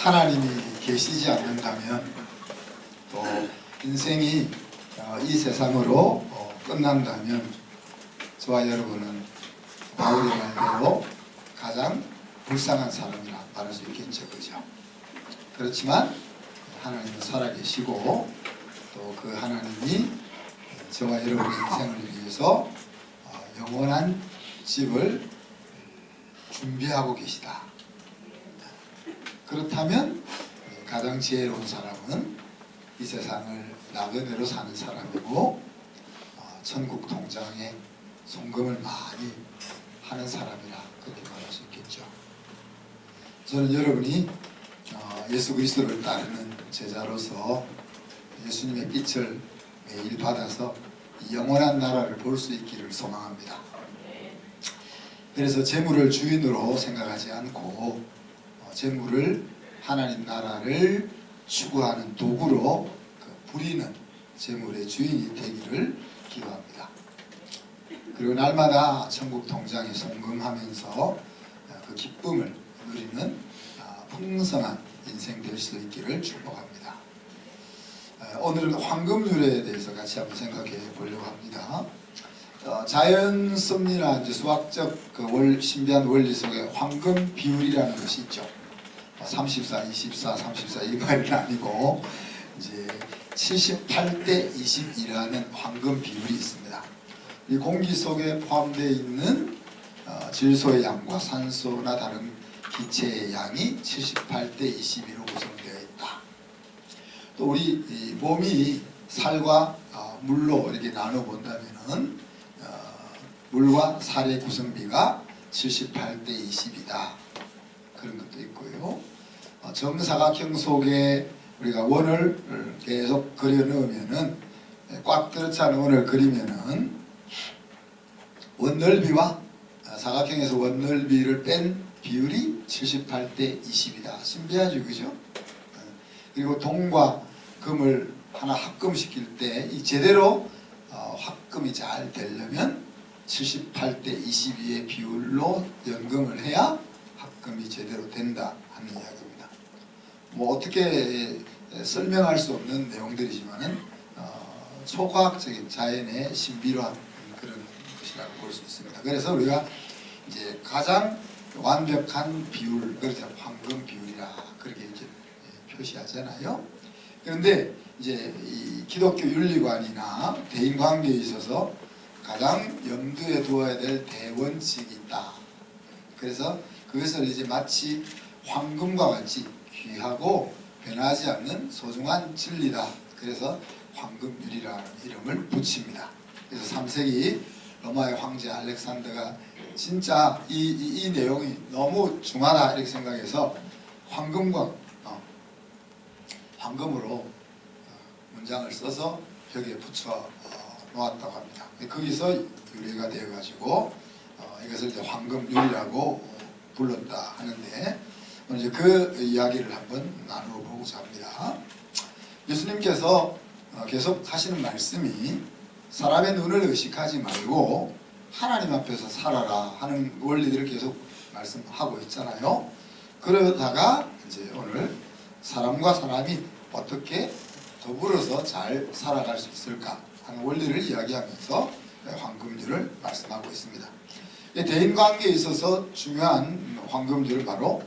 하나님이 계시지 않는다면 또 인생이 이 세상으로 끝난다면 저와 여러분은 바울의 말대로 가장 불쌍한 사람이라 말할 수 있겠죠. 그죠? 그렇지만 하나님은 살아계시고 또 그 하나님이 저와 여러분의 인생을 위해서 영원한 집을 준비하고 계시다. 그렇다면 가장 지혜로운 사람은 이 세상을 나그네로 사는 사람이고 천국 통장에 송금을 많이 하는 사람이라 그렇게 말할 수 있겠죠. 저는 여러분이 예수 그리스도를 따르는 제자로서 예수님의 빛을 매일 받아서 영원한 나라를 볼 수 있기를 소망합니다. 그래서 재물을 주인으로 생각하지 않고 재물을 하나님 나라를 추구하는 도구로 부리는 재물의 주인이 되기를 기도합니다. 그리고 날마다 천국 통장에 송금하면서 그 기쁨을 누리는 풍성한 인생 될 수 있기를 축복합니다. 오늘은 황금률에 대해서 같이 한번 생각해 보려고 합니다. 자연 섭리나 이제 수학적 신비한 원리 속에 황금 비율이라는 것이 있죠. 34, 24, 34 이 말은 아니고 이제 78대 22라는 황금 비율이 있습니다. 이 공기 속에 포함되어 있는 질소의 양과 산소나 다른 기체의 양이 78대 22로 구성되어 있다. 또 우리 이 몸이 살과 물로 이렇게 나눠 본다면은 물과 살의 구성비가 78대 20이다. 그런 것도 있고요. 정사각형 속에 우리가 원을 계속 그려 넣으면은 꽉 들어차 않은 원을 그리면은 원 넓이와 사각형에서 원 넓이를 뺀 비율이 78대 20이다. 신비하죠, 그죠? 그리고 동과 금을 하나 합금시킬 때 이 제대로 합금이 잘 되려면 78대 22의 비율로 연금을 해야 합금이 제대로 된다 하는 이야기입니다. 뭐 어떻게 설명할 수 없는 내용들이지만은 초과학적인 자연의 신비로한 그런 것이라고 볼 수 있습니다. 그래서 우리가 이제 가장 완벽한 비율, 그래서 황금 비율이라 그렇게 이제 표시하잖아요. 그런데 이제 이 기독교 윤리관이나 대인 관계에 있어서 가장 염두에 두어야 될 대원칙이 있다. 그래서 그것을 이제 마치 황금과 같이 귀하고 변하지 않는 소중한 진리다. 그래서 황금률이라는 이름을 붙입니다. 그래서 3세기 로마의 황제 알렉산더가 진짜 이 내용이 너무 중하다 이렇게 생각해서 황금으로 문장을 써서 벽에 붙여 놓았다고 합니다. 거기서 유래가 되어가지고 이것을 이제 황금률이라고 불렀다 하는데 오늘 이제 그 이야기를 한번 나누어 보고자 합니다. 예수님께서 계속 하시는 말씀이 사람의 눈을 의식하지 말고 하나님 앞에서 살아라 하는 원리들을 계속 말씀하고 있잖아요. 그러다가 이제 오늘 사람과 사람이 어떻게 더불어서 잘 살아갈 수 있을까 하는 원리를 이야기하면서 황금률을 말씀하고 있습니다. 대인관계에 있어서 중요한 황금률은 바로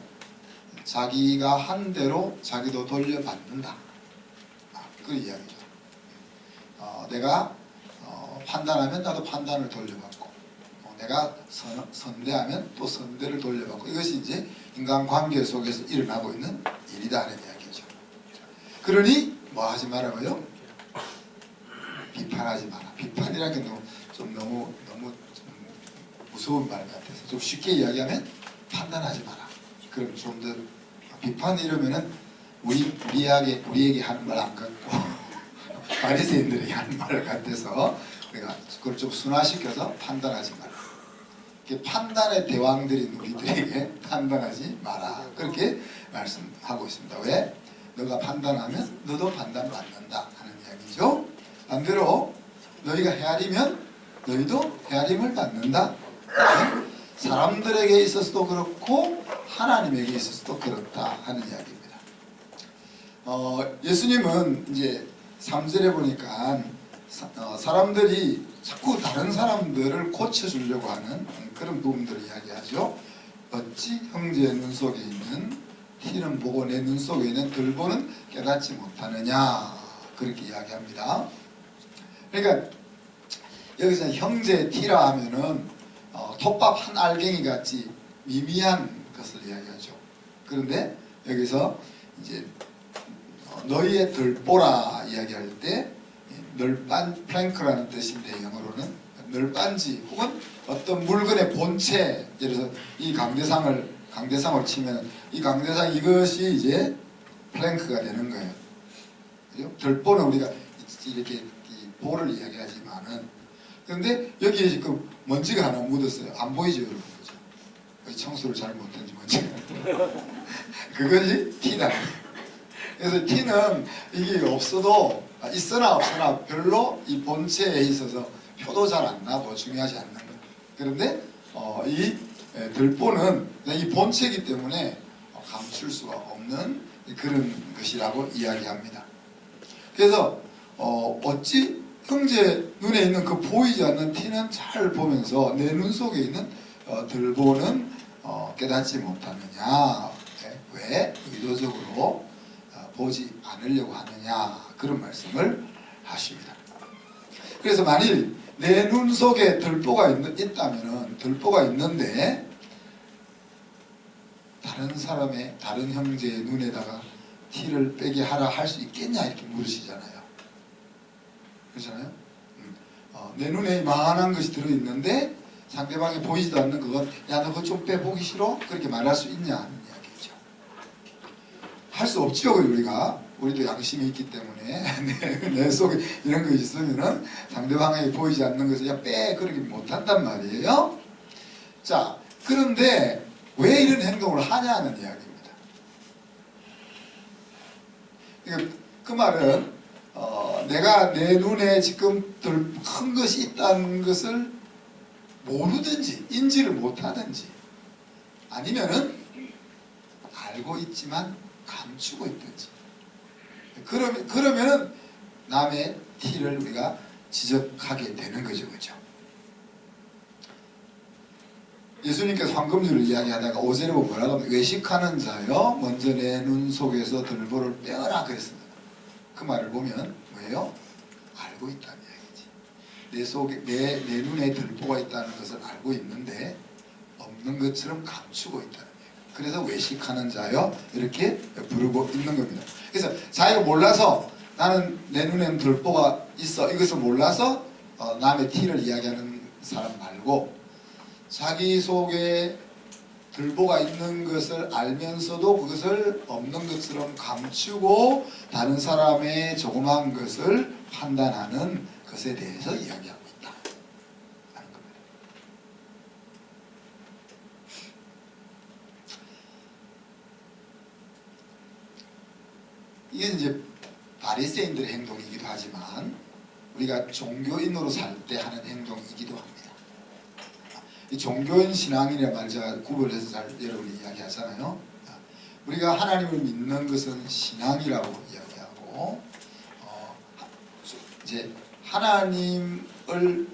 자기가 한 대로 자기도 돌려받는다. 그 이야기죠. 내가 판단하면 나도 판단을 돌려받고 내가 선대하면 또 선대를 돌려받고 이것이 이제 인간관계 속에서 일어나고 있는 일이다 하는 이야기죠. 그러니 뭐 하지 말아요? 비판하지 마라. 비판이라는 게 좀 너무 좀 무서운 말 같아서 좀 쉽게 이야기하면 판단하지 마라. 그럼 좀 더 비판 이러면은 우리에게 하는 말 안 같고 바리새인들에게 하는 말 같아서 우리가 그걸 좀 순화시켜서 판단하지 마라. 판단의 대왕들인 우리들에게 판단하지 마라. 그렇게 말씀하고 있습니다. 왜? 너가 판단하면 너도 판단받는다 하는 이야기죠. 반대로 너희가 헤아리면 너희도 헤아림을 받는다. 사람들에게 있어서도 그렇고 하나님에게 있어서도 그렇다 하는 이야기입니다. 예수님은 이제 3절에 보니까 사람들이 자꾸 다른 사람들을 고쳐주려고 하는 그런 부분들을 이야기하죠. 어찌 형제의 눈 속에 있는 티는 보고 내 눈 속에 있는 들보는 깨닫지 못하느냐, 그렇게 이야기합니다. 그러니까 여기서 형제 티라 하면은 톱밥 한 알갱이 같이 미미한 것을 이야기하죠. 그런데 여기서 이제 너희의 들보라 이야기할 때 널빤 플랭크라는 뜻인데, 영어로는 널빤지 혹은 어떤 물건의 본체, 예를 들어서 이 강대상을 치면 이 강대상 이것이 이제 플랭크가 되는 거예요. 그죠? 들보는 우리가 이렇게 이 볼을 이야기하지만은, 그런데 여기에 지금 먼지가 하나 묻었어요. 안 보이죠, 여러분? 그죠? 청소를 잘 못했는지 먼지가. 그것이 티다. 그래서 티는 이게 없어도, 있으나 없으나 별로 이 본체에 있어서 표도 잘 안 나고 중요하지 않는 거예요. 그런데 이 들보는 이 본체이기 때문에 감출 수가 없는 그런 것이라고 이야기합니다. 그래서 어찌 형제 눈에 있는 그 보이지 않는 티는 잘 보면서 내 눈 속에 있는 들보는 깨닫지 못하느냐, 왜 의도적으로 보지 않으려고 하느냐, 그런 말씀을 하십니다. 그래서 만일 내 눈 속에 들보가 있다면은, 들보가 있는데 다른 사람의, 다른 형제의 눈에다가 티를 빼게 하라 할 수 있겠냐, 이렇게 물으시잖아요. 그렇잖아요. 내 눈에 이만한 것이 들어있는데 상대방이 보이지도 않는 그것, 야, 너 그거 좀 빼보기 싫어? 그렇게 말할 수 있냐 하는 이야기죠. 할 수 없죠. 우리도 양심이 있기 때문에 내 속에 이런 거 있으면은 상대방에게 보이지 않는 것을 야, 빼, 그렇게 못한단 말이에요. 자, 그런데 왜 이런 행동을 하냐는 이야기입니다. 그러니까 그 말은 내가 내 눈에 지금 큰 것이 있다는 것을 모르든지 인지를 못하든지, 아니면은 알고 있지만 감추고 있든지, 그러면은 남의 티를 우리가 지적하게 되는 거죠. 그렇죠? 예수님께서 황금률을 이야기하다가 5절에 보면 뭐라고 하면, 외식하는 자여 먼저 내 눈 속에서 들보를 빼어라 그랬습니다. 그 말을 보면 뭐예요? 알고 있다는 이야기지. 내 속에 내 눈에 들보가 있다는 것을 알고 있는데 없는 것처럼 감추고 있다는 이야기. 그래서 외식하는 자여 이렇게 부르고 있는 겁니다. 그래서 자기가 몰라서, 나는 내 눈에는 들보가 있어, 이것을 몰라서 남의 티를 이야기하는 사람 말고, 자기 속에 들보가 있는 것을 알면서도 그것을 없는 것처럼 감추고 다른 사람의 조그마한 것을 판단하는 것에 대해서 이야기하고 있다 하는 겁니다. 이게 이제 바리새인들의 행동이기도 하지만 우리가 종교인으로 살 때 하는 행동이기도 합니다. 이 종교인 신앙이란 말 제가 구별해서 잘 여러분이 이야기하잖아요. 우리가 하나님을 믿는 것은 신앙이라고 이야기하고, 이제 하나님을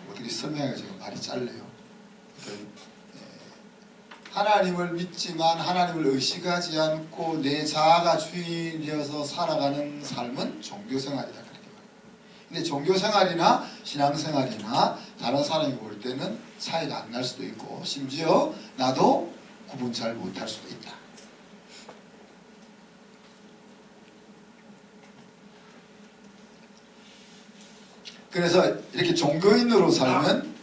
어떻게 설명해야, 제가 말이 짧네요. 하나님을 믿지만 하나님을 의식하지 않고 내 자아가 주인이어서 살아가는 삶은 종교생활이다. 근데 종교생활이나 신앙생활이나 다른 사람이 볼 때는 차이가 안 날 수도 있고, 심지어 나도 구분 잘 못할 수도 있다. 그래서 이렇게 종교인으로 살면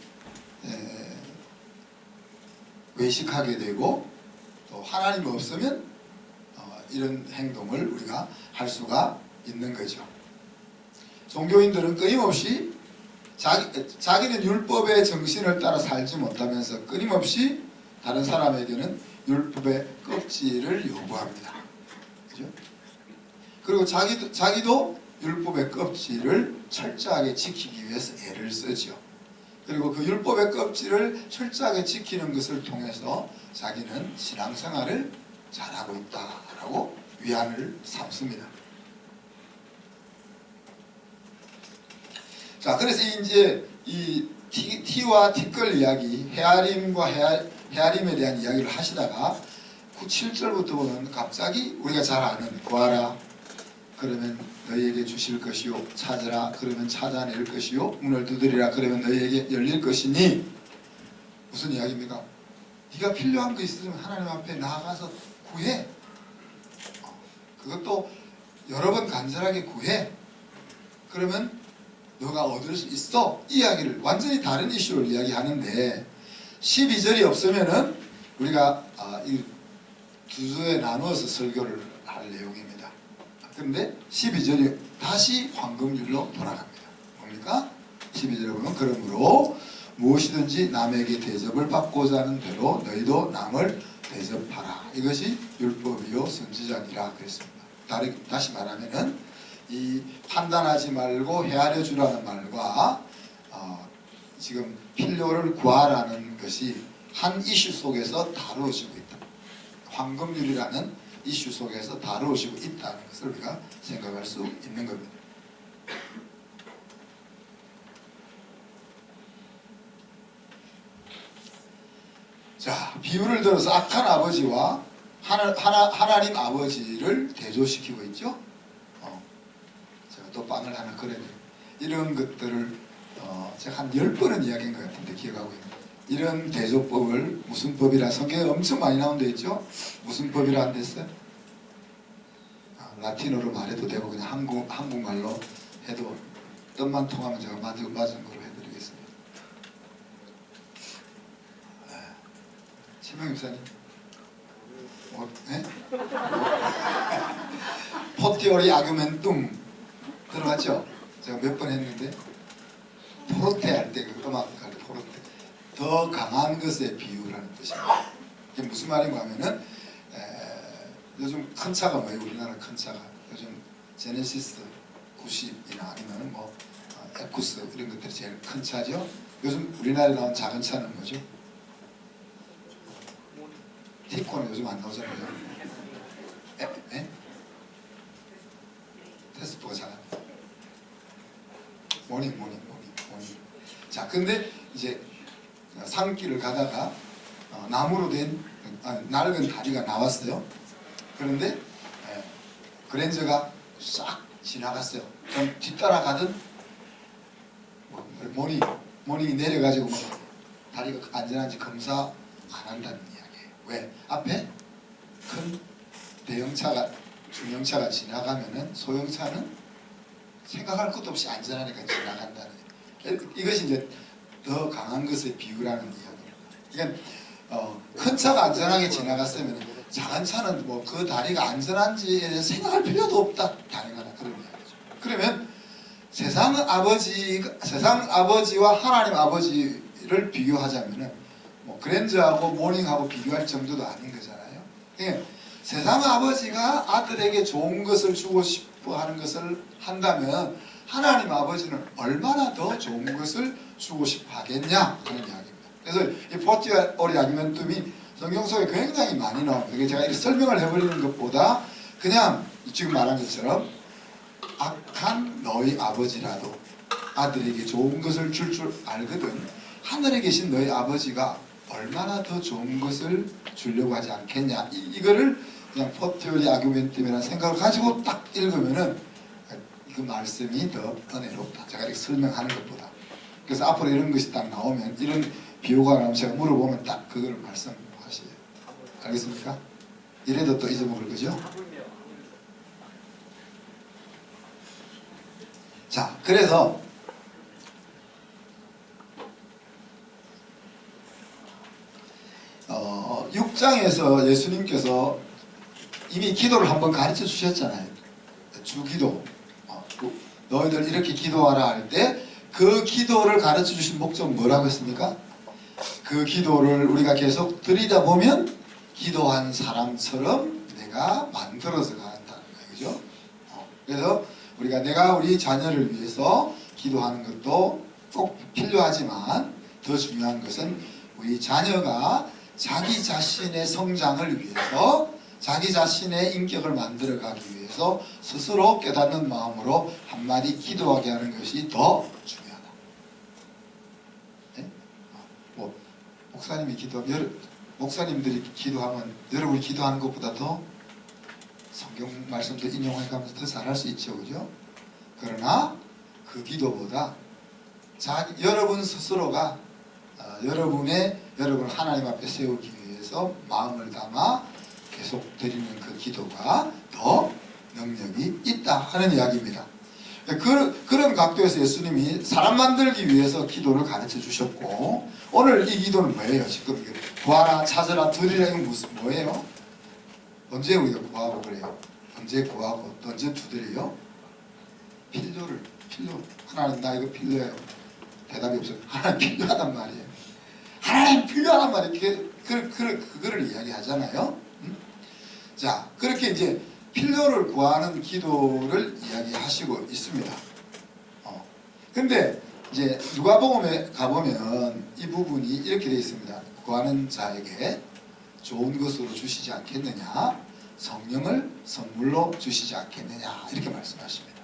외식하게 되고, 또 하나님 없으면 이런 행동을 우리가 할 수가 있는 거죠. 종교인들은 끊임없이 자기는 율법의 정신을 따라 살지 못하면서 끊임없이 다른 사람에게는 율법의 껍질을 요구합니다. 그죠? 그리고 자기도 율법의 껍질을 철저하게 지키기 위해서 애를 쓰죠. 그리고 그 율법의 껍질을 철저하게 지키는 것을 통해서 자기는 신앙생활을 잘하고 있다라고 위안을 삼습니다. 자, 그래서 이제 이 티와 티끌 이야기, 헤아림과 헤아림에 대한 이야기를 하시다가 7절부터 보면 갑자기 우리가 잘 아는 구하라 그러면 너희에게 주실 것이요, 찾으라 그러면 찾아낼 것이요, 문을 두드리라 그러면 너희에게 열릴 것이니, 무슨 이야기입니까? 네가 필요한 거 있으면 하나님 앞에 나아가서 구해. 그것도 여러 번 간절하게 구해. 그러면 너가 얻을 수 있어. 이 이야기를 완전히 다른 이슈를 이야기하는데 12절이 없으면은 우리가 이 두 주에 나누어서 설교를 할 내용입니다. 그런데 12절이 다시 황금률로 돌아갑니다. 뭡니까? 12절에 보면 그러므로 무엇이든지 남에게 대접을 받고자 하는 대로 너희도 남을 대접하라. 이것이 율법이요 선지자니라 그랬습니다. 다시 말하면은 이 판단하지 말고 헤아려 주라는 말과 지금 필요를 구하라는 것이 한 이슈 속에서 다루어지고 있다. 황금률이라는 이슈 속에서 다루어지고 있다는 것을 우리가 생각할 수 있는 겁니다. 자, 비유를 들어서 악한 아버지와 하나님 아버지를 대조시키고 있죠. 제가 또 빵을 하나 그려요. 이런 것들을 제가 한 10번은 이야기한 것 같은데 기억하고 있는 이런 대조법을 무슨 법이라 성경에 엄청 많이 나온 데 있죠. 무슨 법이라 안 됐어요? 라틴어로 말해도 되고 그냥 한국말로 해도 뜻만 통하면 제가 맞은 거로 해드리겠습니다. 최명 목사님, 포티오리 아규멘툼 들어봤죠? 제가 몇 번 했는데 포르테 할 때 그 음악 할 때 포르테 더 강한 것의 비유라는 뜻입니다. 이게 무슨 말인가 하면은 요즘 큰 차가 뭐예요? 우리나라 큰 차가 요즘 제네시스 90이나 아니면 뭐 에쿠스 이런 것들이 제일 큰 차죠. 요즘 우리나라에 나온 작은 차는 뭐죠? 티코는 요즘 안 나오잖아요. 테스포가 작아. 모닝. 자, 근데 이제 산길을 가다가 나무로 된 낡은 다리가 나왔어요. 그런데 그랜저가 싹 지나갔어요. 그럼 뒤따라가던 모닝이 내려가지고 다리가 안전한지 검사 안 한다는 이야기예요. 왜? 앞에 큰 대형차가 중형차가 지나가면은 소형차는 생각할 것도 없이 안전하니까 지나간다는 얘기예요. 이것이 이제 더 강한 것의 비유라는 이야기입니다. 그러니까 큰 차가 안전하게 지나갔으면 작은 차는 뭐 그 다리가 안전한지에 대해서 생각할 필요도 없다. 당연하다. 그런 이야기죠. 그러면 세상 아버지와 하나님 아버지를 비교하자면은 뭐 그랜저하고 모닝하고 비교할 정도도 아닌 거잖아요. 그러니까 세상 아버지가 아들에게 좋은 것을 주고 싶어 하는 것을 한다면 하나님 아버지는 얼마나 더 좋은 것을 주고 싶어 하겠냐 하는 이야기입니다. 그래서 이 포티오리 아규멘툼이 성경 속에 굉장히 많이 나옵니다. 이게 제가 이렇게 설명을 해버리는 것보다 그냥 지금 말한 것처럼 악한 너희 아버지라도 아들에게 좋은 것을 줄 알거든 하늘에 계신 너희 아버지가 얼마나 더 좋은 것을 주려고 하지 않겠냐. 이거를 그냥 포티오리 아규멘툼이라는 생각을 가지고 딱 읽으면은 그 말씀이 더 은혜롭다. 제가 이렇게 설명하는 것보다. 그래서 앞으로 이런 것이 딱 나오면 이런 비유가 나오면 제가 물어보면 딱 그걸 말씀하시죠. 알겠습니까? 이래도 또 잊어먹을 거죠? 자, 그래서 6장에서 예수님께서 이미 기도를 한번 가르쳐 주셨잖아요. 주기도. 너희들 이렇게 기도하라 할 때 그 기도를 가르쳐 주신 목적은 뭐라고 했습니까? 그 기도를 우리가 계속 드리다 보면 기도한 사람처럼 내가 만들어서 간다는 거죠. 그래서 내가 우리 자녀를 위해서 기도하는 것도 꼭 필요하지만 더 중요한 것은 우리 자녀가 자기 자신의 성장을 위해서 자기 자신의 인격을 만들어가기 위해서 스스로 깨닫는 마음으로 한마디 기도하게 하는 것이 더 중요하다. 네? 뭐 목사님이 기도하면 목사님들이 기도하면 여러분이 기도하는 것보다 더 성경 말씀도 인용해가면서 더 잘할 수 있죠, 그죠? 그러나 그 기도보다 여러분 스스로가 여러분 하나님 앞에 세우기 위해서 마음을 담아 계속 드리는 그 기도가 더 능력이 있다 하는 이야기입니다. 그런 각도에서 예수님이 사람 만들기 위해서 기도를 가르쳐 주셨고, 오늘 이 기도는 뭐예요? 지금 구하라, 찾으라, 들으라, 이건 무슨 뭐예요? 언제 우리가 구하고 그래요? 언제 구하고 또 언제 두드려요? 필요. 하나님 나 이거 필요해요. 대답이 없어요. 하나님 필요하단 말이에요. 하나님 필요하단 말이에요. 그거를 이야기하잖아요. 자, 그렇게 이제 필요를 구하는 기도를 이야기하시고 있습니다. 근데 이제 누가복음에 가보면 이 부분이 이렇게 되어 있습니다. 구하는 자에게 좋은 것으로 주시지 않겠느냐, 성령을 선물로 주시지 않겠느냐, 이렇게 말씀하십니다.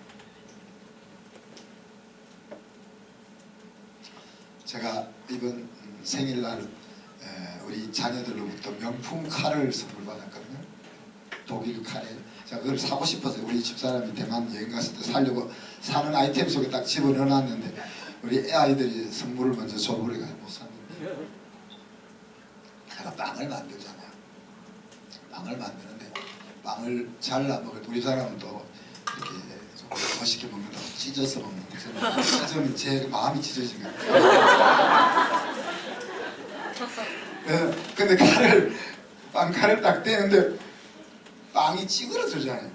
제가 이번 생일날 우리 자녀들로부터 명품 칼을 선물 받았거든요. 독일 칼에. 제가 그걸 사고 싶어서 우리 집사람이 대만 여행 갔을 때 사려고 사는 아이템 속에 딱 집어넣어놨는데 우리 아이들이 선물을 먼저 줘버려가지고 못 샀는데, 제가 빵을 만들잖아요. 빵을 만드는데 빵을 잘라 먹을 때 우리 사람은 또 이렇게 좀 멋있게 먹는다고 찢어서 먹는 거죠. 저는 제 마음이 찢어진 것 같아요. 근데 빵칼을 딱 떼는데 빵이 찌그러들잖아요.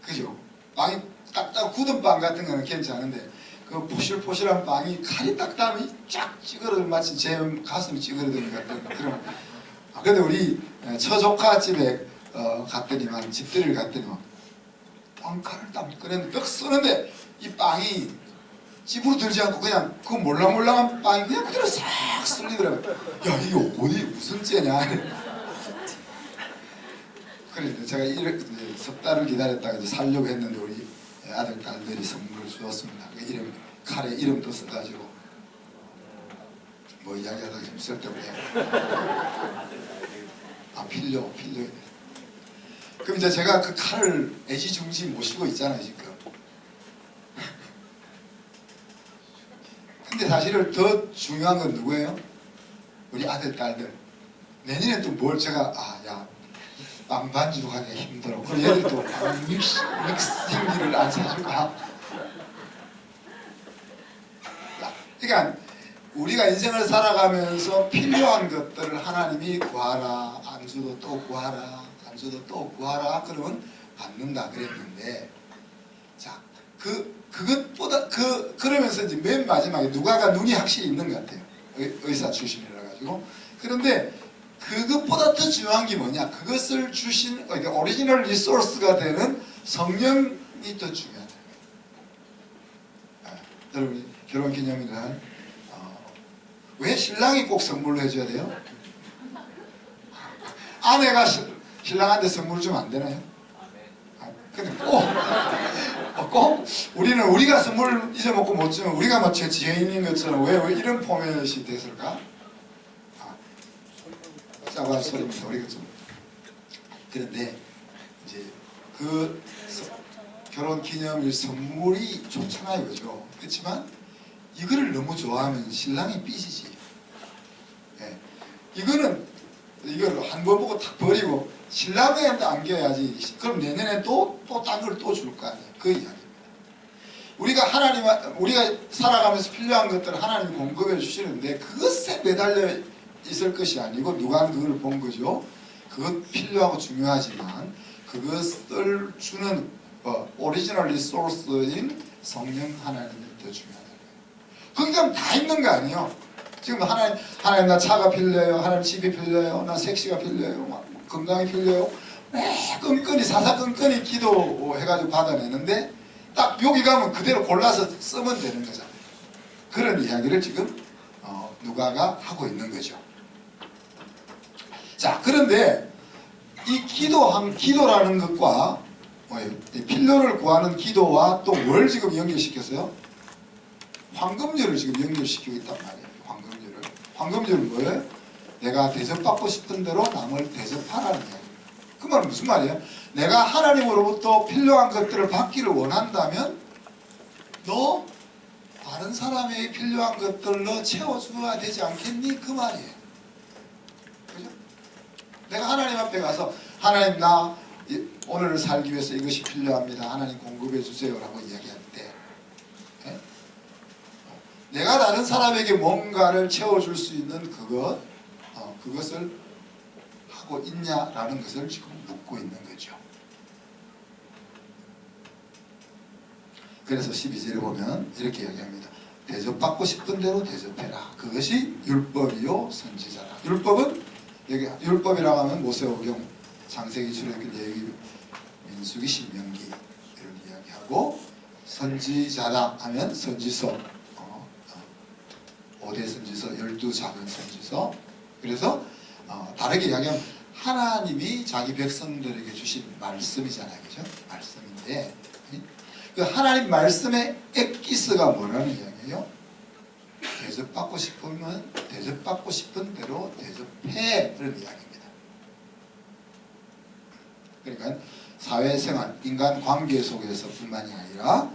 그죠? 빵이 딱딱 굳은 빵 같은 거는 괜찮은데 그 포실포실한 빵이 칼이 딱 닿으면 쫙 찌그러들, 마치 제 가슴이 찌그러드는 것 같은 그런. 근데 우리 처조카 집에 갔더니만, 집들이를 갔더니만 빵칼을 딱 꺼냈는데 떡 쓰는데 이 빵이 찌부러들지 않고 그냥 그 몰랑몰랑한 빵이 그냥 그대로 싹 쓸리더라고요. 야, 이게 어디 무슨 째냐. 그래서 제가 석 달을 기다렸다가 이제 살려고 했는데 우리 아들 딸들이 선물을 주었습니다. 그 칼에 이름도 써가지고 뭐 이야기하다가 좀 쓸데없네요. 필요. 그럼 이제 제가 그 칼을 애지중지 모시고 있잖아요, 지금. 근데 사실은 더 중요한 건 누구예요? 우리 아들, 딸들. 내년에 또 뭘 제가, 빵 반지로 가기가 힘들어. 그럼 얘들 또 믹싱기를 안 사줄까? 그러니까 우리가 인생을 살아가면서 필요한 것들을 하나님이 구하라, 안주도 또 구하라, 안주도 또 구하라, 그러면 받는다 그랬는데, 자, 그것보다 그러면서 이제 맨 마지막에 누가가 눈이 확실히 있는 것 같아요. 의사 출신이라 가지고. 그런데 그것보다 더 중요한 게 뭐냐? 그것을 주신 오리지널 리소스가 되는 성령이 더 중요하다. 여러분 결혼 기념일날 왜 신랑이 꼭 선물로 해줘야 돼요? 아내가 신랑한테 선물을 주면 안 되나요? 근데 꼭 우리가 선물 잊어먹고 못 주면 우리가 뭐 지혜인인 것처럼 왜 이런 포맷이 됐을까? 짜고 소리입니다. 우리가 좀. 그런데 이제 그 결혼 기념일 선물이 좋잖아요, 그죠? 그렇지만 이거를 너무 좋아하면 신랑이 삐지지. 네. 이걸 한 번 보고 탁 버리고 신랑한테 안겨야지. 그럼 내년에 또 딴 걸 또 줄 거 아니에요. 그 이야기입니다. 우리가 살아가면서 필요한 것들을 하나님이 공급해 주시는데 그것에 매달려 있을 것이 아니고 누가 그걸 본 거죠. 그것 필요하고 중요하지만 그것을 주는 오리지널 리소스인 성령 하나님이 더 중요하다. 그러니까 다 있는 거 아니에요. 지금 하나님 나 차가 필요해요. 하나님 집이 필요해요. 나 섹시가 필요해요. 건강이 필요해요. 끈끈이 사사건건이 기도해가지고 받아내는데 딱 여기 가면 그대로 골라서 쓰면 되는 거잖아요. 그런 이야기를 지금 누가가 하고 있는 거죠. 자, 그런데 이 기도라는 것과 뭐예요? 이 필요를 구하는 기도와 또 뭘 지금 연결시켰어요? 황금률을 지금 연결시키고 있단 말이에요. 황금률을. 황금률은 뭐예요? 내가 대접받고 싶은 대로 남을 대접하라는 이야기예요. 그 말은 무슨 말이에요? 내가 하나님으로부터 필요한 것들을 받기를 원한다면 너 다른 사람에게 필요한 것들로 채워줘야 되지 않겠니? 그 말이에요. 그죠? 내가 하나님 앞에 가서 하나님 나 오늘을 살기 위해서 이것이 필요합니다. 하나님 공급해 주세요 라고 이야기할 때 네? 내가 다른 사람에게 뭔가를 채워줄 수 있는 그것을 하고 있냐라는 것을 지금 묻고 있는 거죠. 그래서 12절에 보면 이렇게 이야기합니다. 대접받고 싶은 대로 대접해라. 그것이 율법이요 선지자라. 율법은 여기 율법이라고 하면 모세오경, 창세기, 출애굽기, 레위기, 민수기, 신명기를 이야기하고 선지자라 하면 선지서 5대 선지서, 12 작은 선지서. 그래서 다르게 이야기하면 하나님이 자기 백성들에게 주신 말씀이잖아요. 그죠? 말씀인데 그 하나님 말씀의 엑기스가 뭐라는 이야기예요? 대접받고 싶으면 대접받고 싶은 대로 대접해 그런 이야기입니다. 그러니까 사회생활, 인간관계 속에서 뿐만이 아니라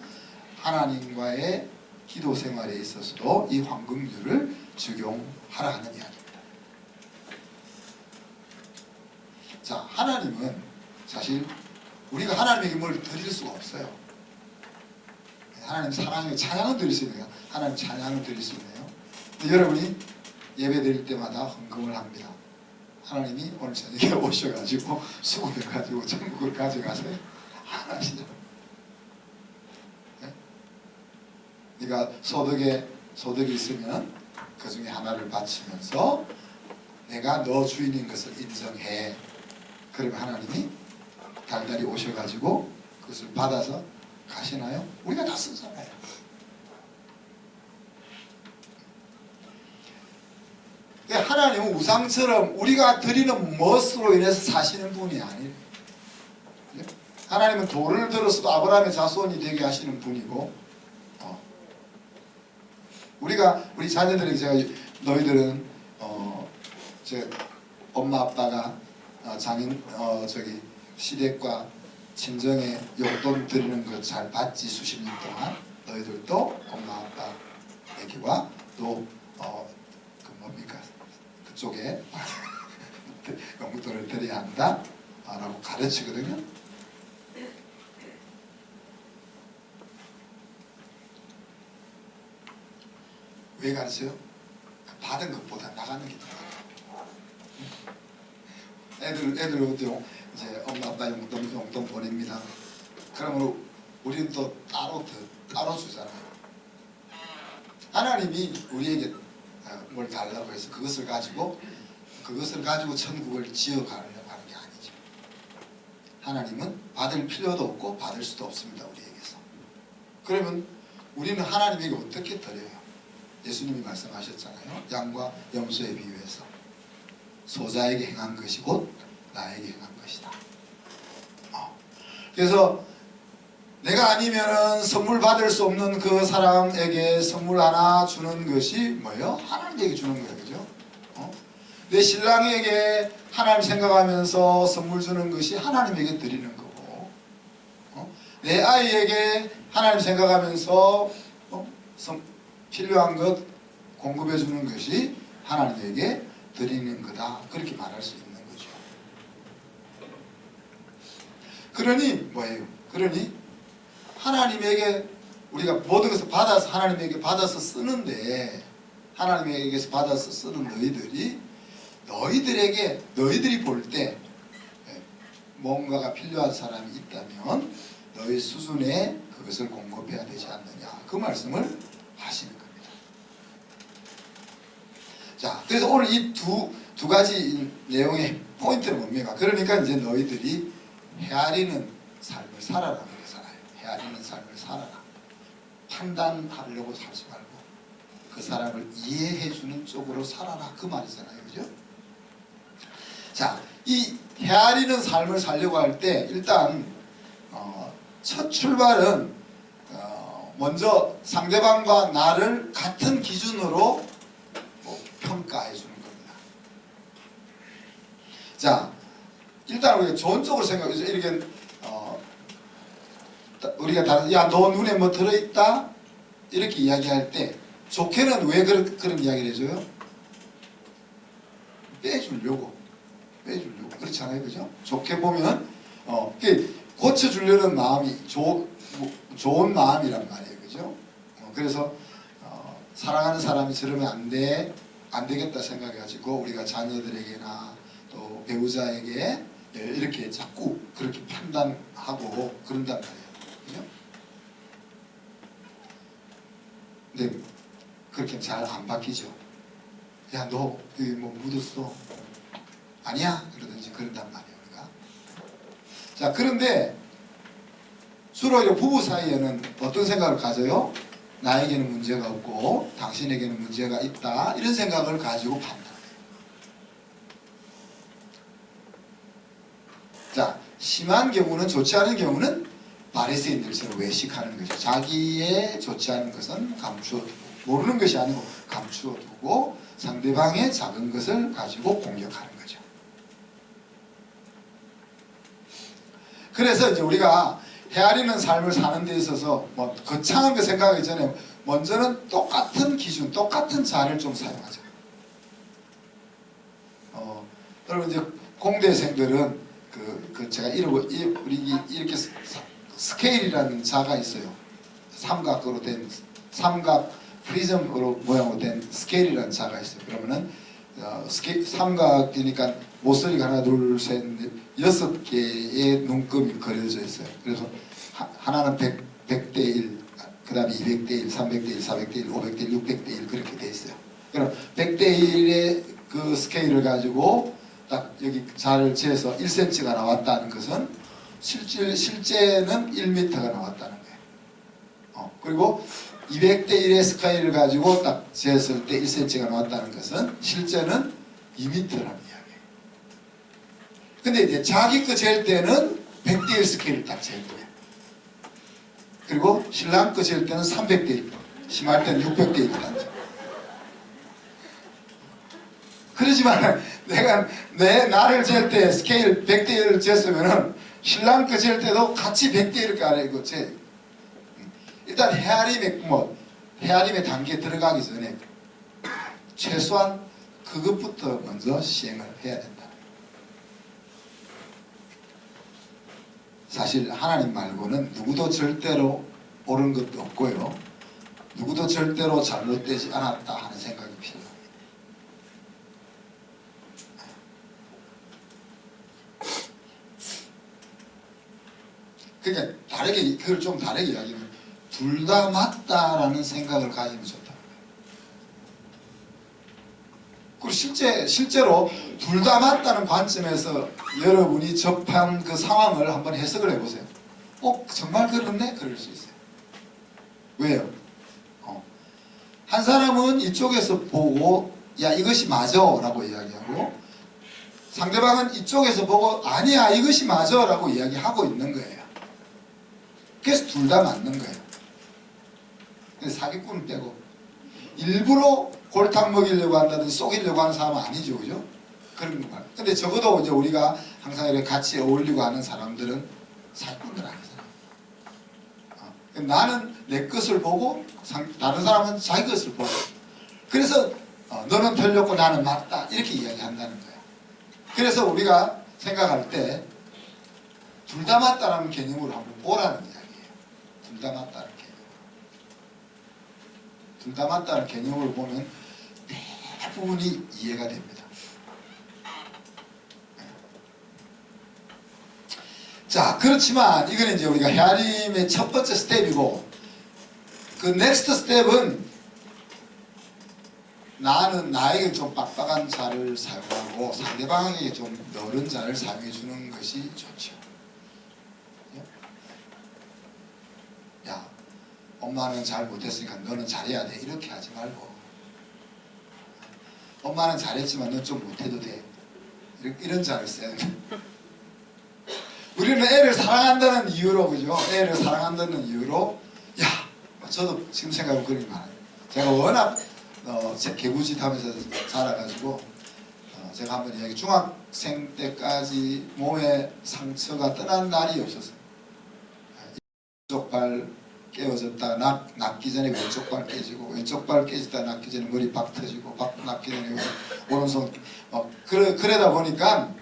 하나님과의 기도 생활에 있어서도 이 황금률을 적용하라 하는 이야기입니다. 자, 하나님은 사실 우리가 하나님에게 뭘 드릴 수가 없어요. 하나님 사랑에 찬양은 드릴 수 있네요. 하나님 찬양을 드릴 수 있네요. 근데 여러분이 예배 드릴 때마다 헌금을 합니다. 하나님이 오늘 저녁에 오셔가지고 수급해가지고 천국을 가져가세요. 안 하시죠. 네? 네가 소득이 있으면 그 중에 하나를 바치면서 내가 너 주인인 것을 인정해. 그러면 하나님이 달달이 오셔가지고 그것을 받아서 가시나요? 우리가 다 쓰잖아요. 하나님은 우상처럼 우리가 드리는 멋으로 인해서 사시는 분이 아니에요. 하나님은 돌을 들었어도 아브라함의 자손이 되게 하시는 분이고 우리 자녀들에게 제가 너희들은 제 엄마 아빠가 시댁과 친정에 용돈 드리는 것 잘 받지 수십 년 동안 너희들도 엄마 아빠에게와 또 그쪽에 용돈을 드려야 한다 라고 가르치거든요. 왜 가르쳐요? 받은 것보다 나가는 게 더 나아요. 애들도 이제 엄마 아빠 용돈 보냅니다. 그러면 우리는 또 따로 주잖아요. 하나님이 우리에게 뭘 달라고 해서 그것을 가지고 천국을 지어가려고 하는 게 아니죠. 하나님은 받을 필요도 없고 받을 수도 없습니다. 우리에게서. 그러면 우리는 하나님에게 어떻게 드려요? 예수님이 말씀하셨잖아요. 양과 염소에 비유해서 소자에게 행한 것이 곧 나에게 행한 것이다. 그래서 내가 아니면은 선물 받을 수 없는 그 사람에게 선물 하나 주는 것이 뭐예요? 하나님에게 주는 거예요. 그죠? 내 신랑에게 하나님 생각하면서 선물 주는 것이 하나님에게 드리는 거고 내 아이에게 하나님 생각하면서 필요한 것 공급해 주는 것이 하나님에게 드리는 거다. 그렇게 말할 수 있는 거죠. 그러니 뭐예요? 그러니 하나님에게 우리가 모든 것을 받아서 하나님에게 받아서 쓰는데 하나님에게서 받아서 쓰는 너희들이 볼 때 뭔가가 필요한 사람이 있다면 너희 수준에 그것을 공급해야 되지 않느냐 그 말씀을 하시는 겁니다. 자, 그래서 오늘 이 두 가지 내용의 포인트는 뭡니까? 그러니까 이제 너희들이 헤아리는 삶을 살아라. 헤아리는 삶을 살아라. 판단하려고 살지 말고 그 사람을 이해해주는 쪽으로 살아라. 그 말이잖아요. 그죠? 자, 이 헤아리는 삶을 살려고 할 때 일단 첫 출발은 먼저 상대방과 나를 같은 기준으로 평가해 주는 겁니다. 자, 일단 우리가 좋은 쪽으로 생각해서 이렇게 우리가 다른 야너 눈에 뭐 들어있다 이렇게 이야기할 때 좋게는 왜 그런 이야기를 해줘요? 빼주려고 그렇잖아요, 그죠? 좋게 보면 고쳐주려는 마음이 좋은 마음이란 말이에요, 그죠? 그래서 사랑하는 사람이 저러면 안 되겠다 생각해가지고 우리가 자녀들에게나 또 배우자에게 이렇게 자꾸 그렇게 판단하고 그런단 말이에요, 그죠? 근데 그렇게 잘 안 바뀌죠. 야, 너 여기 뭐 묻었어? 아니야? 그러든지 그런단 말이에요, 우리가. 자, 그런데 주로 이제 부부 사이에는 어떤 생각을 가져요? 나에게는 문제가 없고 당신에게는 문제가 있다, 이런 생각을 가지고 판단해요. 자, 심한 경우는, 좋지 않은 경우는 바리새인들처럼 외식하는 거죠. 자기의 좋지 않은 것은 감추어 두고, 모르는 것이 아니고 감추어 두고 상대방의 작은 것을 가지고 공격하는 거죠. 그래서 이제 우리가 헤아리는 삶을 사는 데 있어서 뭐 거창한 거 생각하기 전에 먼저는 똑같은 기준, 똑같은 자를 좀 사용하자. 여러분 이제 공대생들은 제가 우리 이렇게 스케일이라는 자가 있어요. 삼각으로 된 삼각 프리즘으로 모양으로 된 스케일이라는 자가 있어요. 그러면은 삼각이니까 모서리가 하나 둘 셋 넷 6개의 눈금이 그려져 있어요. 그래서 하나는 100대 1, 그 다음에 200대 1, 300대 1, 400대 1, 500대 1, 600대 1 그렇게 돼 있어요. 그럼 100대 1의 그 스케일을 가지고 딱 여기 자를 재서 1cm가 나왔다는 것은 실제는 1m가 나왔다는 거예요. 그리고 200대 1의 스케일을 가지고 딱 재었을 때 1cm가 나왔다는 것은 실제는 2m라는 이야기예요. 근데 이제 자기 거 잴 때는 100대 1 스케일을 딱 잴 거예요. 그리고 신랑 거 잴 때는 300대 1, 심할 때는 600대 1이라는. 그러지만 내가 나를 잴 때 스케일 100대 1을 쟀으면은 신랑 거 잴 때도 같이 100대 1을 가리고 재. 일단 헤아림의 단계에 들어가기 전에 최소한 그것부터 먼저 시행을 해야 된다. 사실 하나님 말고는 누구도 절대로 옳은 것도 없고요, 누구도 절대로 잘못되지 않았다 하는 생각이 필요합니다. 그러니까 그걸 좀 다르게 이야기하면 둘 다 맞다라는 생각을 가지면 좋다. 그리고 실제로 둘 다 맞다는 관점에서 여러분이 접한 그 상황을 한번 해석을 해보세요. 정말 그렇네? 그럴 수 있어요. 왜요? 한 사람은 이쪽에서 보고 야 이것이 맞아 라고 이야기하고, 상대방은 이쪽에서 보고 아니야 이것이 맞아 라고 이야기하고 있는 거예요. 그래서 둘 다 맞는 거예요. 근데 사기꾼은 빼고 일부러 골탕 먹이려고 한다든지 속이려고 하는 사람은 아니죠, 그죠? 그런 거 말이에요. 근데 적어도 이제 우리가 항상 이렇게 같이 어울리고 하는 사람들은 사기꾼들 아니잖아요. 나는 내 것을 보고 다른 사람은 자기 것을 보고, 그래서 너는 틀렸고 나는 맞다 이렇게 이야기한다는 거예요. 그래서 우리가 생각할 때 둘 다 맞다라는 개념으로 한번 보라는 이야기예요. 둘 다 맞다는 개념. 둘 다 맞다는 개념을 보면 대부분이 이해가 됩니다. 자, 그렇지만 이거는 이제 우리가 헤아림의 첫 번째 스텝이고, 그 넥스트 스텝은 나에게 좀 빡빡한 자를 사용하고 상대방에게 좀 너른 자를 사용해 주는 것이 좋죠. 야, 엄마는 잘 못했으니까 너는 잘해야 돼 이렇게 하지 말고, 엄마는 잘했지만 넌 좀 못해도 돼 이런 자를 써야 돼. 우리는 애를 사랑한다는 이유로, 그죠? 애를 사랑한다는 이유로, 야, 저도 지금 생각하면 그런 게 많아요. 제가 워낙 제 개구짓 하면서 자라가지고 제가 한번 이야기, 중학생 때까지 몸에 상처가 떠난 날이 없었어요. 왼쪽 발 깨어졌다 낫기 전에 왼쪽 발 깨지고, 왼쪽 발 깨졌다 낫기 전에 머리 박 터지고, 박 낫기 전에 오른손 그러다 보니까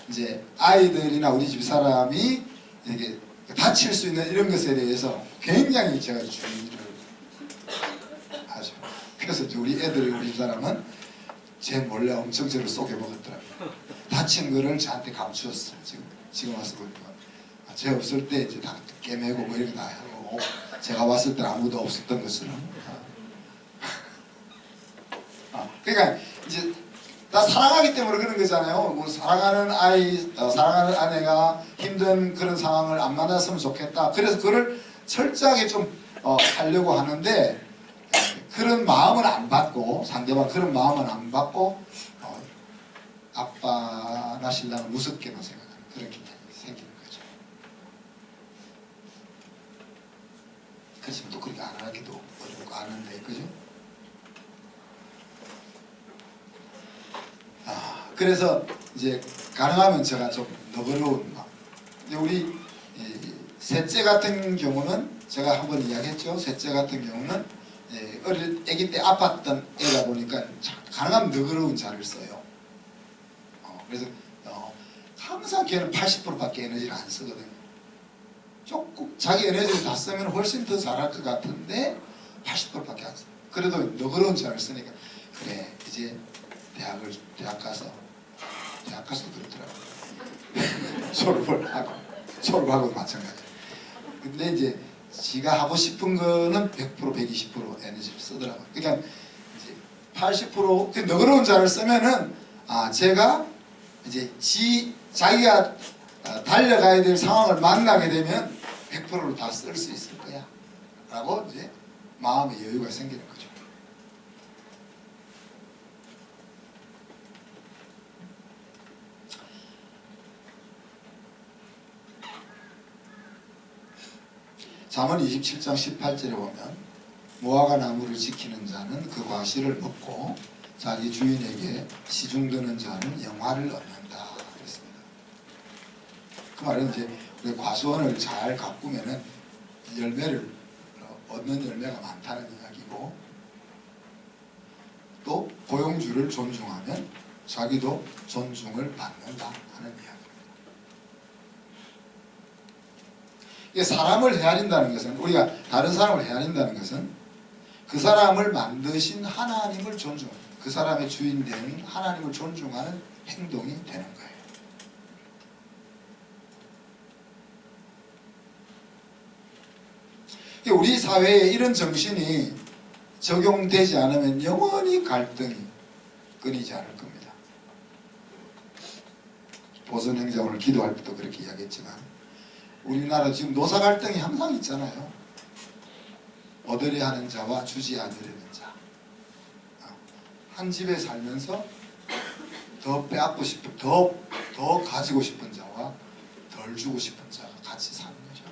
이제 아이들이나 우리 집 사람이 이렇게 다칠 수 있는 이런 것에 대해서 굉장히 제가 주의를 하죠. 그래서 우리 애들이, 우리 집 사람은 제 몰래 엄청 저를 속여 먹었더라고요. 다친 거를 저한테 감추었어요. 지금 와서 보니까 제 없을 때 이제 다 깨매고 뭐 이런 거 다 하고, 제가 왔을 때 아무도 없었던 것처럼. 그러니까 이제 다 사랑하기 때문에 그런 거잖아요. 뭐 사랑하는 아이, 사랑하는 아내가 힘든 그런 상황을 안 만났으면 좋겠다. 그래서 그걸 철저하게 좀 하려고 하는데, 그런 마음은 안 받고, 상대방 그런 마음은 안 받고 아빠나 신랑을 무섭게만 생각하는 그런 경향이 생기는 거죠. 그렇지만 또 그렇게 안 하기도 어렵고 아는데, 그죠? 그래서 이제 가능하면 제가 좀 너그러운 마음. 우리 셋째 같은 경우는 제가 한번 이야기했죠. 셋째 같은 경우는 아기 때 아팠던 애다 보니까 가능하면 너그러운 자를 써요. 그래서 항상 걔는 80%밖에 에너지를 안 쓰거든요. 조금 자기 에너지를 다 쓰면 훨씬 더 잘할 것 같은데 80%밖에 안 써요. 그래도 너그러운 자를 쓰니까, 그래 이제 대학 가서도 그렇더라고요. 졸업하고 마찬가지. 근데 이제 지가 하고 싶은 거는 100% 120% 에너지를 쓰더라고요. 그러니까 이제 80% 너그러운 자를 쓰면은, 제가 이제 자기가 달려가야 될 상황을 만나게 되면 100%를 다 쓸 수 있을 거야 라고 이제 마음의 여유가 생기는 거죠. 잠언 27장 18절에 보면, 무화과 나무를 지키는 자는 그 과실을 먹고 자기 주인에게 시중드는 자는 영화를 얻는다 그랬습니다. 그 말은 이제 우리 과수원을 잘 가꾸면은 열매를 얻는 열매가 많다는 이야기고, 또 고용주를 존중하면 자기도 존중을 받는다 하는 이야기. 사람을 헤아린다는 것은, 우리가 다른 사람을 헤아린다는 것은 그 사람을 만드신 하나님을 존중하는, 그 사람의 주인 되는 하나님을 존중하는 행동이 되는 거예요. 우리 사회에 이런 정신이 적용되지 않으면 영원히 갈등이 끊이지 않을 겁니다. 보선 행자 오늘 기도할 때도 그렇게 이야기했지만, 우리나라 지금 노사 갈등이 항상 있잖아요. 얻으려 하는 자와 주지 않으려는 자. 한 집에 살면서 더 빼앗고 싶은, 더 가지고 싶은 자와 덜 주고 싶은 자가 같이 사는 거죠.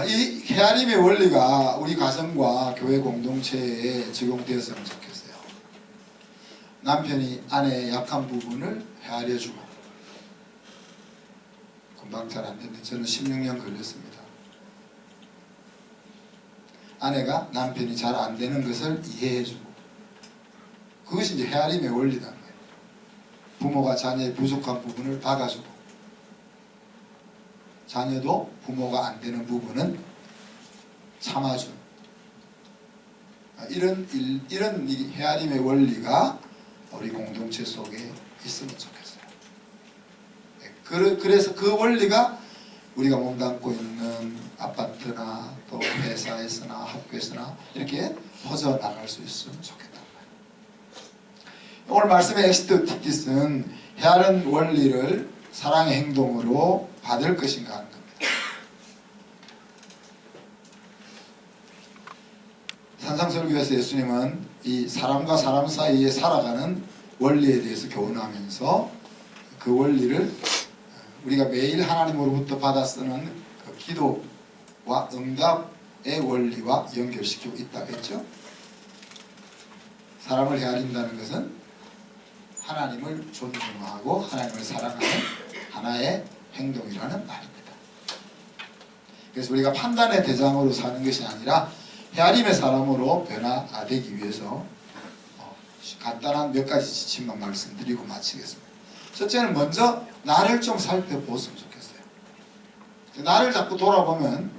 이 헤아림의 원리가 우리 가정과 교회 공동체에 적용되었으면 좋겠어요. 남편이 아내의 약한 부분을 헤아려주고, 금방 잘 안 됐는데 저는 16년 걸렸습니다. 아내가 남편이 잘 안 되는 것을 이해해주고, 그것이 이제 헤아림의 원리라는 거예요. 부모가 자녀의 부족한 부분을 박아주고, 자녀도 부모가 안 되는 부분은 참아주는, 이런 헤아림의 원리가 우리 공동체 속에 있으면 좋겠어요. 그래서 그 원리가 우리가 몸담고 있는 아파트나 또 회사에서나 학교에서나 이렇게 퍼져나갈 수 있으면 좋겠다. 오늘 말씀의 엑스테티스는 헤아른 원리를 사랑의 행동으로 받을 것인가 하는 겁니다. 산상설교에서 예수님은 이 사람과 사람 사이에 살아가는 원리에 대해서 교훈하면서 그 원리를 우리가 매일 하나님으로부터 받아 쓰는 그 기도와 응답의 원리와 연결시키고 있다고 했죠. 사람을 헤아린다는 것은 하나님을 존중하고 하나님을 사랑하는 하나의 행동이라는 말입니다. 그래서 우리가 판단의 대상으로 사는 것이 아니라 헤아림의 사람으로 변화되기 위해서 간단한 몇 가지 지침만 말씀드리고 마치겠습니다. 첫째는 먼저 나를 좀 살펴보았으면 좋겠어요. 나를 자꾸 돌아보면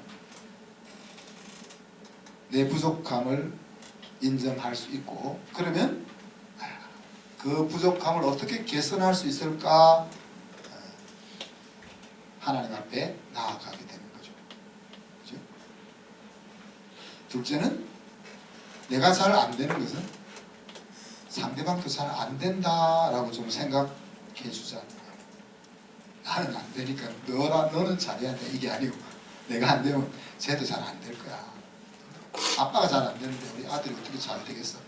내 부족함을 인정할 수 있고, 그러면 그 부족함을 어떻게 개선할 수 있을까 하나님 앞에 나아가게 되는 거죠. 그렇죠? 둘째는 내가 잘 안 되는 것은 상대방도 잘 안 된다라고 좀 생각해 주자. 나는 안 되니까 너는 잘해야 돼, 이게 아니고 내가 안 되면 쟤도 잘 안 될 거야. 아빠가 잘 안 되는데 우리 아들이 어떻게 잘 되겠어?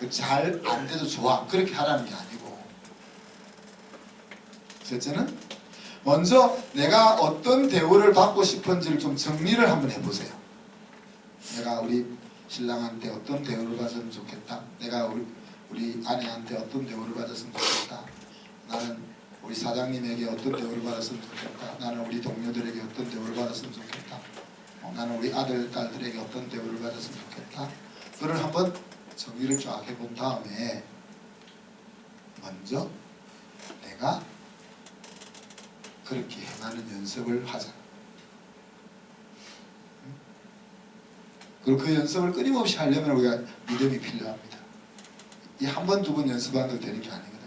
잘 안 돼도 좋아, 그렇게 하라는 게 아니고. 셋째는 먼저 내가 어떤 대우를 받고 싶은지를 좀 정리를 한번 해보세요. 내가 우리 신랑한테 어떤 대우를 받으면 좋겠다, 내가 우리 아내한테 어떤 대우를 받았으면 좋겠다, 나는 우리 사장님에게 어떤 대우를 받았으면 좋겠다, 나는 우리 동료들에게 어떤 대우를 받았으면 좋겠다, 나는 우리 아들, 딸들에게 어떤 대우를 받았으면 좋겠다. 그걸 한번 정리를 쫙 해본 다음에 먼저 내가 그렇게 행하는 연습을 하자. 그리고 그 연습을 끊임없이 하려면 우리가 믿음이 필요합니다. 이 한 번, 두 번 연습한다고 되는 게 아니거든요.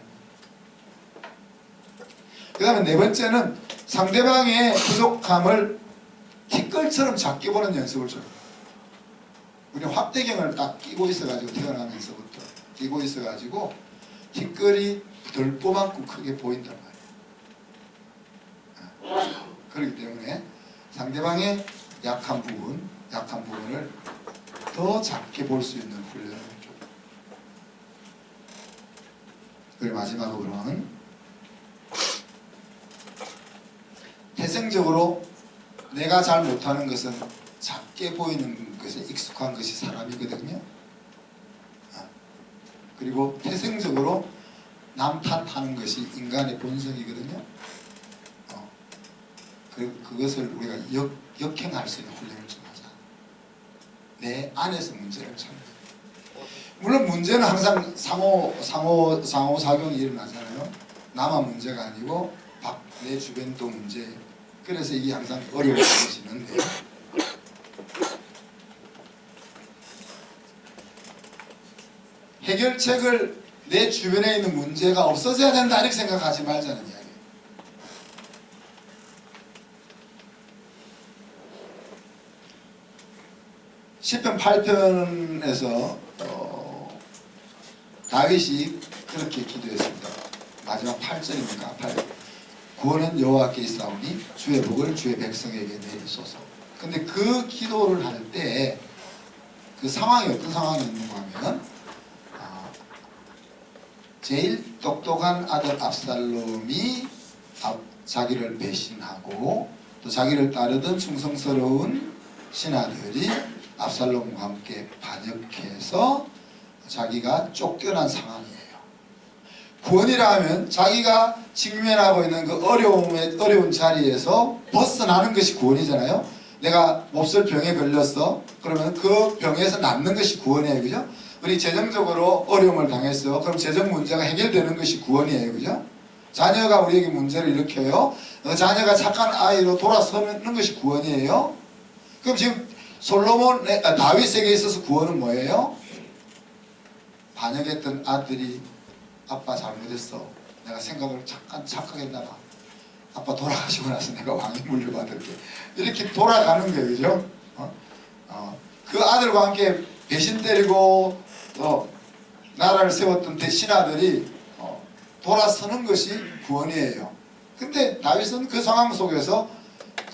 그 다음에 네 번째는 상대방의 부족함을 티끌처럼 작게 보는 연습을 줘요. 우리 확대경을 딱 끼고 있어가지고 태어나면서부터 끼고 있어가지고 티끌이 들보만큼 크게 보인단 말이에요. 그렇기 때문에 상대방의 약한 부분을 더 작게 볼 수 있는 훈련을 좀. 그리고 마지막으로는 태생적으로 내가 잘 못하는 것은 작게 보이는 것에 익숙한 것이 사람이거든요. 그리고 태생적으로 남 탓하는 것이 인간의 본성이거든요. 그것을 우리가 역행할 수 있는 훈련을 좀 하자. 내 안에서 문제를 찾는. 물론 문제는 항상 상호작용이 일어나잖아요. 나만 문제가 아니고 내 주변도 문제. 그래서 이게 항상 어려워지는데, 해결책을 내 주변에 있는 문제가 없어져야 된다 이렇게 생각하지 말자는 이야기예요. 시편 8편에서 다윗이 그렇게 기도했습니다. 마지막 8절입니까? 8절. 구원은 여호와께 있사오니 주의 복을 주의 백성에게 내리소서. 근데 그 기도를 할 때 그 상황이 어떤 상황이었는가 하면 제일 똑똑한 아들 압살롬이 자기를 배신하고 또 자기를 따르던 충성스러운 신하들이 압살롬과 함께 반역해서 자기가 쫓겨난 상황이에요. 구원이라 하면 자기가 직면하고 있는 그 어려운 자리에서 벗어나는 것이 구원이잖아요. 내가 몹쓸 병에 걸렸어. 그러면 그 병에서 낫는 것이 구원이에요. 그죠? 우리 재정적으로 어려움을 당했어요. 그럼 재정 문제가 해결되는 것이 구원이에요. 그죠? 자녀가 우리에게 문제를 일으켜요. 자녀가 착한 아이로 돌아서는 것이 구원이에요. 그럼 지금 다윗에게 있어서 구원은 뭐예요? 반역했던 아들이 아빠 잘못했어. 내가 생각을 잠깐 착각했나 봐. 아빠 돌아가시고 나서 내가 왕위 물려받을게. 이렇게 돌아가는 거예요. 그죠? 그 아들과 함께 배신 때리고 나라를 세웠던 신하들이 돌아서는 것이 구원이에요. 근데 다윗은 그 상황 속에서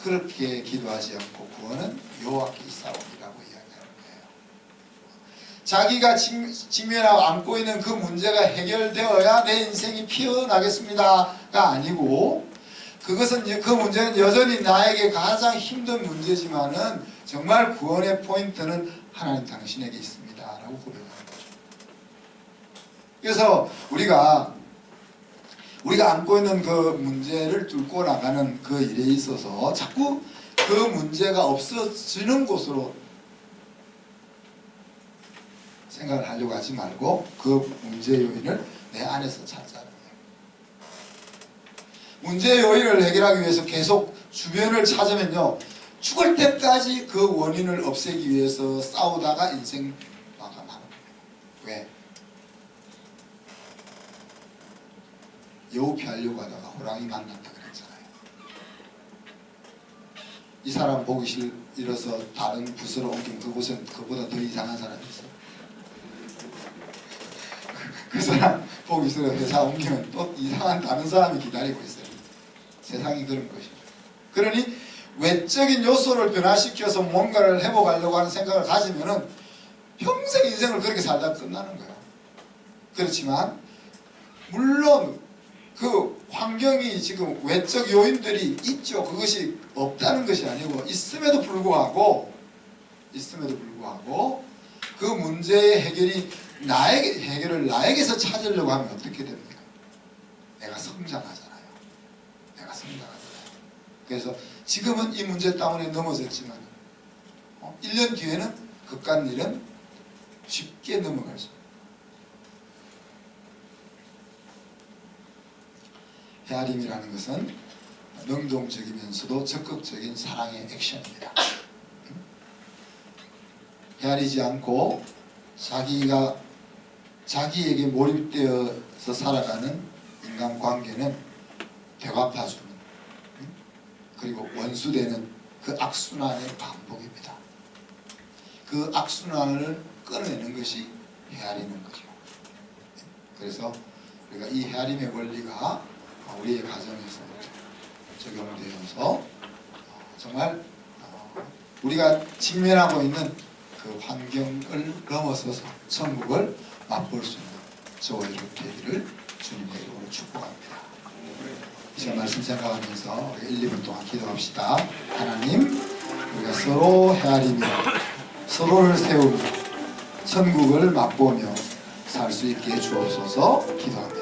그렇게 기도하지 않고 구원은 여호와께 있사오니라고 이야기합니다. 자기가 직면하고 안고 있는 그 문제가 해결되어야 내 인생이 피어나겠습니다가 아니고, 그것은 그 문제는 여전히 나에게 가장 힘든 문제지만은 정말 구원의 포인트는 하나님 당신에게 있습니다 라고 고백하는 거죠. 그래서 우리가 안고 있는 그 문제를 뚫고 나가는 그 일에 있어서 자꾸 그 문제가 없어지는 곳으로 생각을 하려고 하지 말고 그 문제 요인을 내 안에서 찾자는 거예요. 문제 요인을 해결하기 위해서 계속 주변을 찾으면요, 죽을 때까지 그 원인을 없애기 위해서 싸우다가 인생 마감하는 거예요. 왜? 여우 피하려고 하다가 호랑이 만났다 그랬잖아요. 이 사람 보기 싫어서 다른 부서로 옮기면 그곳엔 그보다 더 이상한 사람이 있어요. 그 사람 보기 싫어 회사 옮기면 또 이상한 다른 사람이 기다리고 있어요. 세상이 그런 것이죠. 그러니 외적인 요소를 변화시켜서 뭔가를 회복하려고 하는 생각을 가지면은 평생 인생을 그렇게 살다 끝나는 거예요. 그렇지만 물론 그 환경이 지금 외적 요인들이 있죠. 그것이 없다는 것이 아니고 있음에도 불구하고 그 문제의 해결을 나에게서 찾으려고 하면 어떻게 됩니까? 내가 성장하잖아요. 그래서 지금은 이 문제 때문에 넘어졌지만 1년 뒤에는 그깟 일은 쉽게 넘어갈 수 있어요. 헤아림이라는 것은 능동적이면서도 적극적인 사랑의 액션입니다. 헤아리지 않고 자기에게 몰입되어서 살아가는 인간관계는 되갚아주는, 그리고 원수되는 그 악순환의 반복입니다. 그 악순환을 끊어내는 것이 헤아리는 거죠. 그래서 우리가 이 헤아림의 원리가 우리의 가정에서 적용되어서 정말 우리가 직면하고 있는 그 환경을 넘어서서 천국을 맛볼 수 있는 저와 여러분 되기를 주님의 이름으로 축복합니다. 이제 말씀 생각하면서 우리가 1, 2분 동안 기도합시다. 하나님, 우리가 서로 헤아리며 서로를 세우며 천국을 맛보며 살 수 있게 주옵소서. 기도합니다.